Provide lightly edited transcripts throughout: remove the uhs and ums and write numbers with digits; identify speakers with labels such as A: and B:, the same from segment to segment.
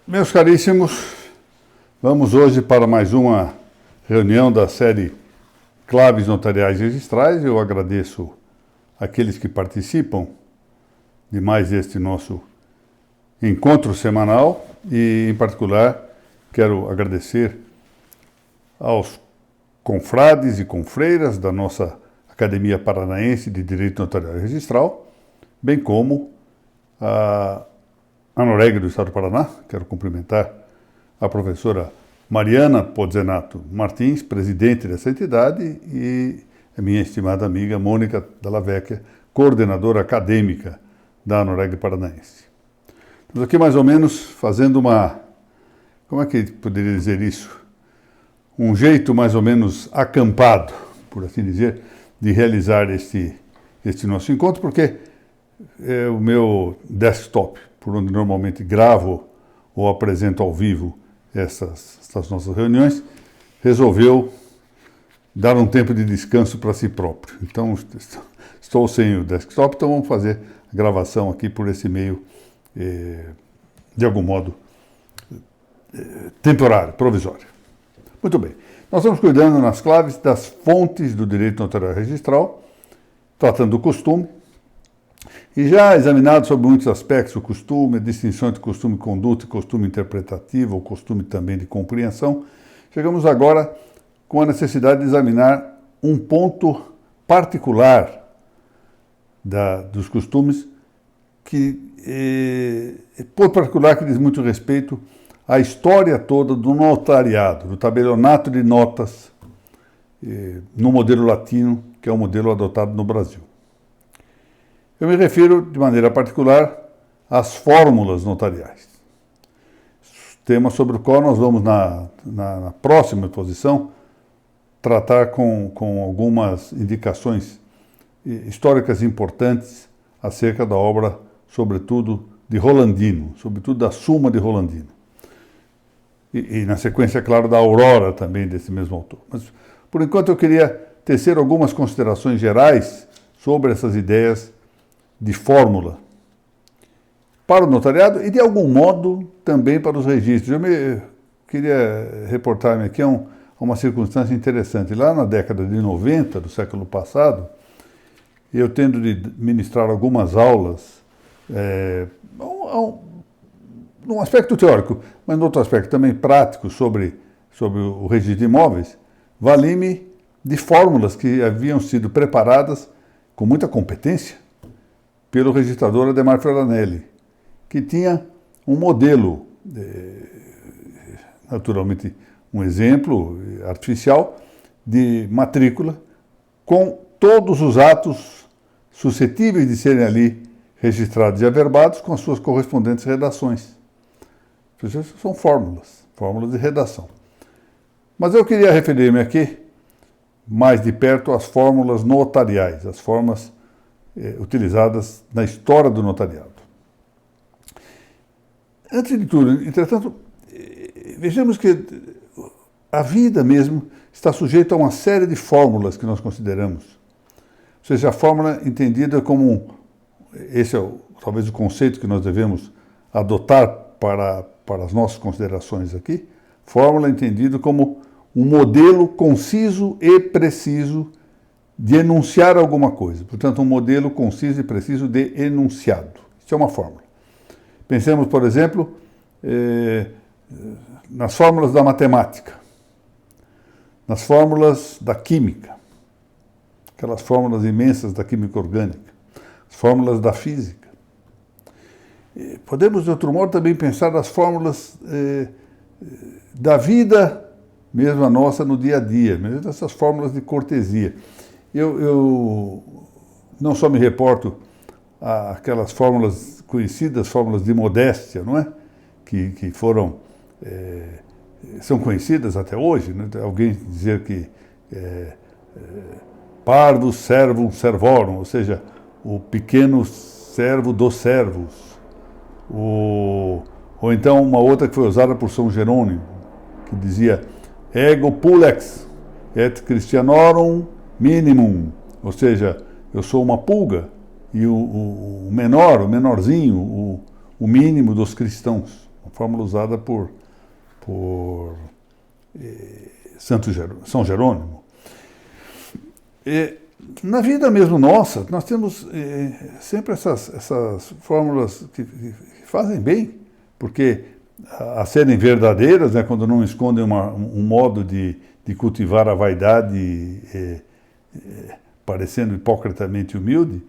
A: Meus caríssimos, vamos hoje para mais uma reunião da série Claves Notariais Registrais. Eu agradeço aqueles que participam de mais este nosso encontro semanal e, em particular, quero agradecer aos confrades e confreiras da nossa Academia Paranaense de Direito Notarial e Registral, bem como a Anoreg do Estado do Paraná. Quero cumprimentar a professora Mariana Pozzenato Martins, presidente dessa entidade, e a minha estimada amiga Mônica Dalla Vecchia, coordenadora acadêmica da Anoreg Paranaense. Estamos aqui mais ou menos fazendo como é que poderia dizer isso? Um jeito mais ou menos acampado, por assim dizer, de realizar este nosso encontro, porque é o meu desktop, por onde normalmente gravo ou apresento ao vivo essas nossas reuniões, resolveu dar um tempo de descanso para si próprio. Então, estou sem o desktop, então vamos fazer a gravação aqui por esse meio, de algum modo, temporário, provisório. Muito bem. Nós estamos cuidando nas claves das fontes do direito notarial registral, tratando do costume, e já examinado sobre muitos aspectos o costume, a distinção entre costume de conduta e costume interpretativo, ou costume também de compreensão, chegamos agora com a necessidade de examinar um ponto particular dos costumes, ponto particular que diz muito respeito à história toda do notariado, do tabelionato de notas, no modelo latino, que é o modelo adotado no Brasil. Eu me refiro, de maneira particular, às fórmulas notariais. Tema sobre o qual nós vamos, na próxima exposição, tratar com algumas indicações históricas importantes acerca da obra, sobretudo, de Rolandino, sobretudo da Suma de Rolandino. E na sequência, claro, da Aurora também, desse mesmo autor. Mas, por enquanto, eu queria tecer algumas considerações gerais sobre essas ideias de fórmula para o notariado e, de algum modo, também para os registros. Eu queria reportar-me aqui a uma circunstância interessante. Lá na década de 90 do século passado, eu tendo de ministrar algumas aulas, num aspecto teórico, mas no outro aspecto também prático sobre o registro de imóveis, vali-me de fórmulas que haviam sido preparadas com muita competência pelo registrador Ademar Ferranelli, que tinha um modelo, naturalmente um exemplo artificial, de matrícula, com todos os atos suscetíveis de serem ali registrados e averbados, com as suas correspondentes redações. São fórmulas de redação. Mas eu queria referir-me aqui, mais de perto, às fórmulas notariais, as formas utilizadas na história do notariado. Antes de tudo, entretanto, vejamos que a vida mesmo está sujeita a uma série de fórmulas que nós consideramos. Ou seja, a fórmula entendida como, esse é talvez o conceito que nós devemos adotar para as nossas considerações aqui, fórmula entendida como um modelo conciso e preciso de enunciar alguma coisa. Portanto, um modelo conciso e preciso de enunciado. Isso é uma fórmula. Pensemos, por exemplo, nas fórmulas da matemática, nas fórmulas da química, aquelas fórmulas imensas da química orgânica, as fórmulas da física. Podemos, de outro modo, também pensar nas fórmulas da vida, mesmo a nossa, no dia a dia, mesmo essas fórmulas de cortesia. Eu não só me reporto àquelas fórmulas conhecidas, fórmulas de modéstia, não é? Que são conhecidas até hoje, né? Alguém dizer que parvus servum servorum, ou seja, o pequeno servo dos servos. Ou então uma outra que foi usada por São Jerônimo, que dizia ego pulex et Christianorum minimum, ou seja, eu sou uma pulga e o menorzinho, o mínimo dos cristãos. fórmula usada por São Jerônimo. Na vida mesmo nossa, nós temos sempre essas fórmulas que fazem bem, porque a serem verdadeiras, né, quando não escondem um modo de cultivar a vaidade, parecendo hipocritamente humilde,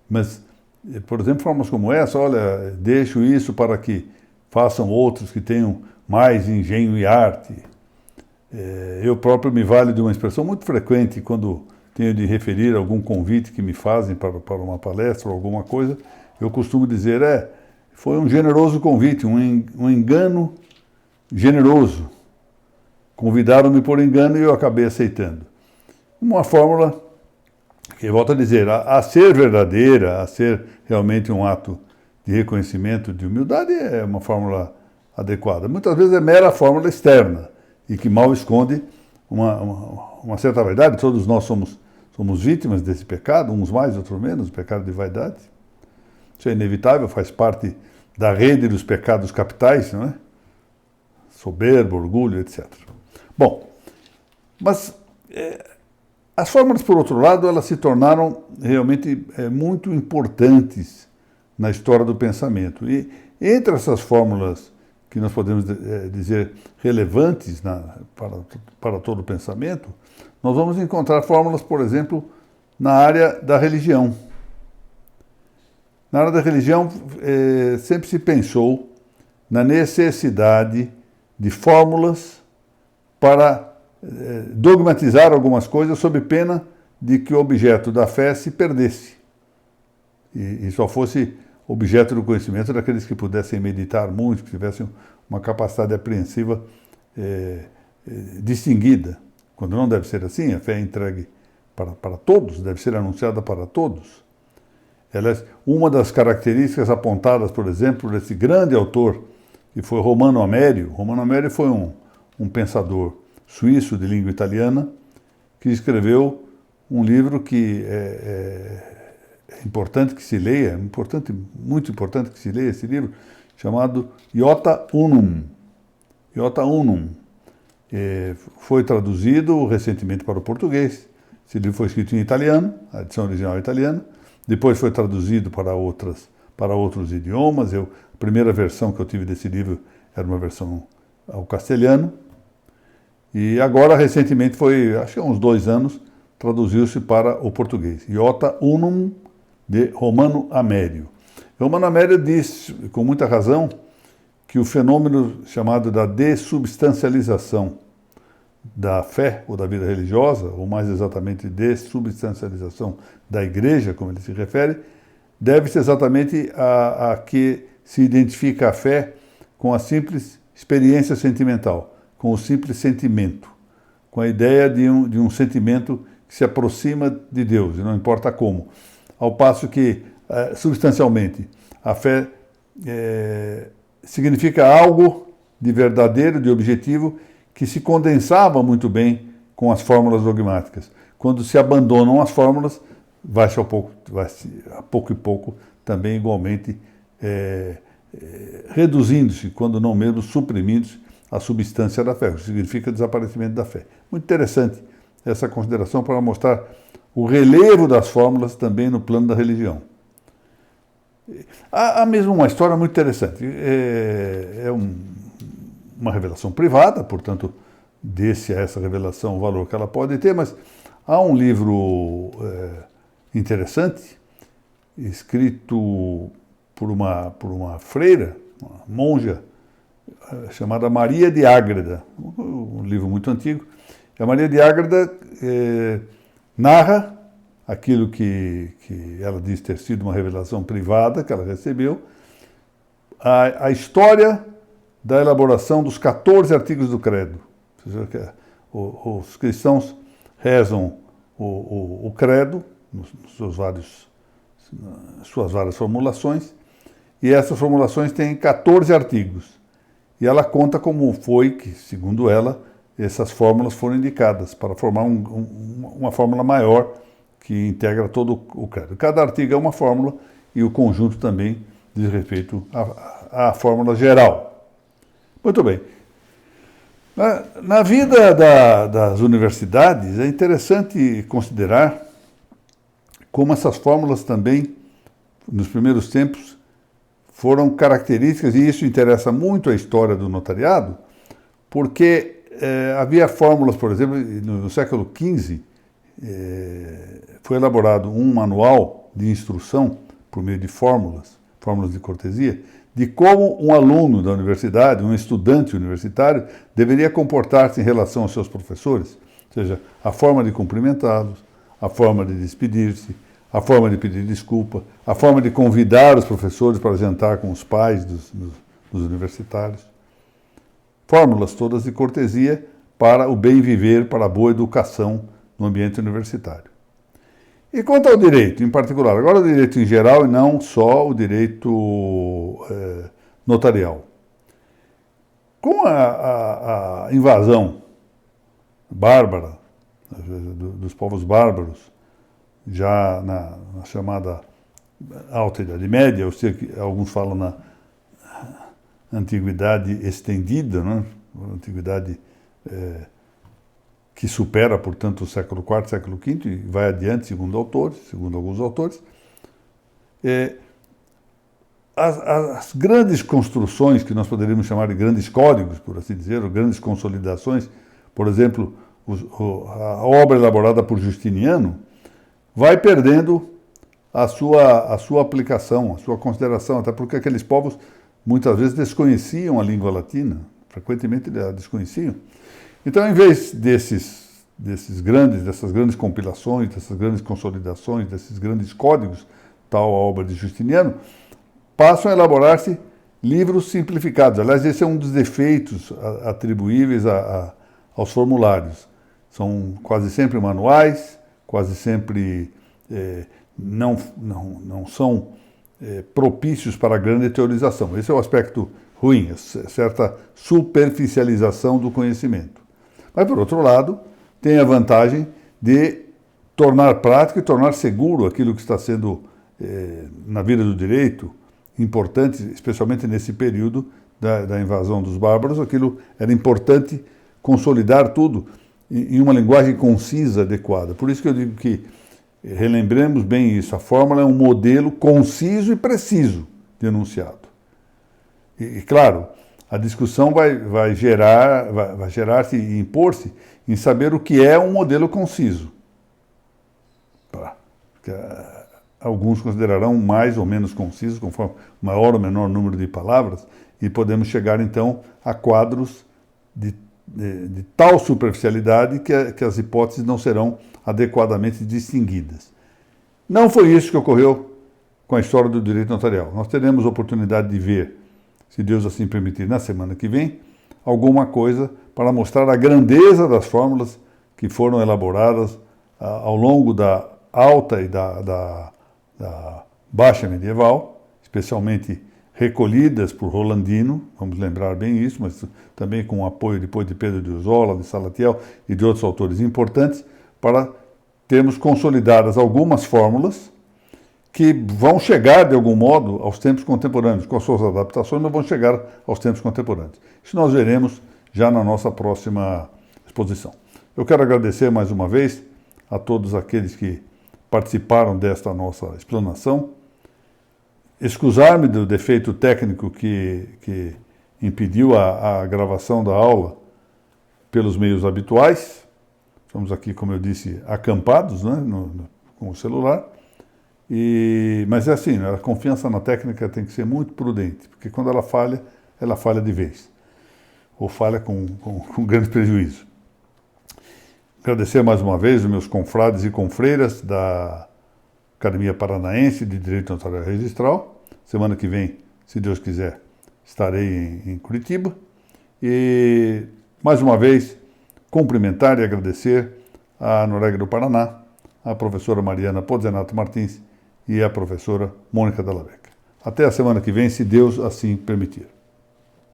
A: mas, por exemplo, formas como essa, olha, deixo isso para que façam outros que tenham mais engenho e arte. Eu próprio me valho de uma expressão muito frequente quando tenho de referir algum convite que me fazem para uma palestra ou alguma coisa, eu costumo dizer, foi um generoso convite, um engano generoso. Convidaram-me por engano e eu acabei aceitando. Uma fórmula que, volto a dizer, a ser verdadeira, a ser realmente um ato de reconhecimento, de humildade, é uma fórmula adequada. Muitas vezes é mera fórmula externa e que mal esconde uma certa vaidade. Todos nós somos vítimas desse pecado, uns mais, outros menos, o pecado de vaidade. Isso é inevitável, faz parte da rede dos pecados capitais, não é? Soberba, orgulho, etc. Bom, mas as fórmulas, por outro lado, elas se tornaram realmente muito importantes na história do pensamento. E entre essas fórmulas que nós podemos dizer relevantes para todo o pensamento, nós vamos encontrar fórmulas, por exemplo, na área da religião. Na área da religião, sempre se pensou na necessidade de fórmulas para dogmatizar algumas coisas sob pena de que o objeto da fé se perdesse e só fosse objeto do conhecimento daqueles que pudessem meditar muito, que tivessem uma capacidade apreensiva distinguida. Quando não deve ser assim, a fé é entregue para todos, deve ser anunciada para todos. Uma das características apontadas, por exemplo, desse grande autor, que foi Romano Amério. Romano Amério foi um pensador suíço de língua italiana, que escreveu um livro que é importante que se leia, muito importante que se leia esse livro, chamado Iota Unum. Iota Unum. Foi traduzido recentemente para o português. Esse livro foi escrito em italiano, a edição original é italiana, depois foi traduzido para outros idiomas. A primeira versão que eu tive desse livro era uma versão ao castelhano, e agora, recentemente, acho que há uns 2 anos, traduziu-se para o português. Iota Unum, de Romano Amério. Romano Amério diz, com muita razão, que o fenômeno chamado da dessubstancialização da fé ou da vida religiosa, ou mais exatamente dessubstancialização da igreja, como ele se refere, deve-se exatamente a que se identifica a fé com a simples experiência sentimental, com o simples sentimento, com a ideia de um sentimento que se aproxima de Deus, e não importa como. Ao passo que, substancialmente, a fé significa algo de verdadeiro, de objetivo, que se condensava muito bem com as fórmulas dogmáticas. Quando se abandonam as fórmulas, vai-se a pouco e pouco também igualmente reduzindo-se, quando não mesmo suprimindo-se, a substância da fé, o que significa desaparecimento da fé. Muito interessante essa consideração para mostrar o relevo das fórmulas também no plano da religião. Há mesmo uma história muito interessante. Uma revelação privada, portanto, desse a essa revelação o valor que ela pode ter, mas há um livro interessante, escrito por uma freira, uma monja, chamada Maria de Ágreda, um livro muito antigo. A Maria de Ágreda narra aquilo que ela diz ter sido uma revelação privada que ela recebeu, a história da elaboração dos 14 artigos do credo. Os cristãos rezam o credo, nas suas várias formulações, e essas formulações têm 14 artigos. E ela conta como foi que, segundo ela, essas fórmulas foram indicadas para formar uma fórmula maior que integra todo o credo. Cada artigo é uma fórmula e o conjunto também diz respeito à fórmula geral. Muito bem. Na vida das universidades, é interessante considerar como essas fórmulas também, nos primeiros tempos, foram características, e isso interessa muito a história do notariado, porque havia fórmulas, por exemplo, no século XV, foi elaborado um manual de instrução, por meio de fórmulas de cortesia, de como um aluno da universidade, um estudante universitário, deveria comportar-se em relação aos seus professores, ou seja, a forma de cumprimentá-los, a forma de despedir-se, a forma de pedir desculpa, a forma de convidar os professores para jantar com os pais dos universitários. Fórmulas todas de cortesia para o bem viver, para a boa educação no ambiente universitário. E quanto ao direito, em particular, agora o direito em geral e não só o direito notarial. Com a invasão bárbara dos povos bárbaros, já na chamada Alta Idade Média, eu sei que alguns falam na Antiguidade Estendida, né? Antiguidade que supera, portanto, o século IV, século V, e vai adiante, segundo alguns autores. As grandes construções, que nós poderíamos chamar de grandes códigos, por assim dizer, ou grandes consolidações, por exemplo, a obra elaborada por Justiniano, vai perdendo a sua aplicação, a sua consideração, até porque aqueles povos muitas vezes desconheciam a língua latina, frequentemente a desconheciam. Então, em vez dessas grandes compilações, dessas grandes consolidações, desses grandes códigos, tal a obra de Justiniano, passam a elaborar-se livros simplificados. Aliás, esse é um dos defeitos atribuíveis aos formulários. São quase sempre manuais, quase sempre não são propícios para a grande teorização. Esse é o aspecto ruim, certa superficialização do conhecimento. Mas, por outro lado, tem a vantagem de tornar prático e tornar seguro aquilo que está sendo, na vida do direito, importante, especialmente nesse período da invasão dos bárbaros. Aquilo era importante consolidar tudo em uma linguagem concisa, adequada. Por isso que eu digo que, relembremos bem isso, a fórmula é um modelo conciso e preciso de enunciado. E claro, a discussão vai gerar-se e impor-se em saber o que é um modelo conciso. Alguns considerarão mais ou menos conciso, conforme maior ou menor número de palavras, e podemos chegar então a quadros de tal superficialidade que as hipóteses não serão adequadamente distinguidas. Não foi isso que ocorreu com a história do direito notarial. Nós teremos oportunidade de ver, se Deus assim permitir, na semana que vem, alguma coisa para mostrar a grandeza das fórmulas que foram elaboradas ao longo da alta e da baixa medieval, especialmente recolhidas por Rolandino, vamos lembrar bem isso, mas também com o apoio depois de Pedro de Usola, de Salatiel e de outros autores importantes, para termos consolidadas algumas fórmulas que vão chegar, de algum modo, aos tempos contemporâneos, com as suas adaptações, mas vão chegar aos tempos contemporâneos. Isso nós veremos já na nossa próxima exposição. Eu quero agradecer mais uma vez a todos aqueles que participaram desta nossa explanação, excusar-me do defeito técnico que impediu a gravação da aula pelos meios habituais. Estamos aqui, como eu disse, acampados, né, com o celular. Mas é assim, a confiança na técnica tem que ser muito prudente, porque quando ela falha de vez, ou falha com grande prejuízo. Agradecer mais uma vez os meus confrades e confreiras da Academia Paranaense de Direito Notarial e Registral. Semana que vem, se Deus quiser, estarei em Curitiba. E, mais uma vez, cumprimentar e agradecer a Norégia do Paraná, a professora Mariana Pozzenato Martins e a professora Mônica Dalla Vecca. Até a semana que vem, se Deus assim permitir.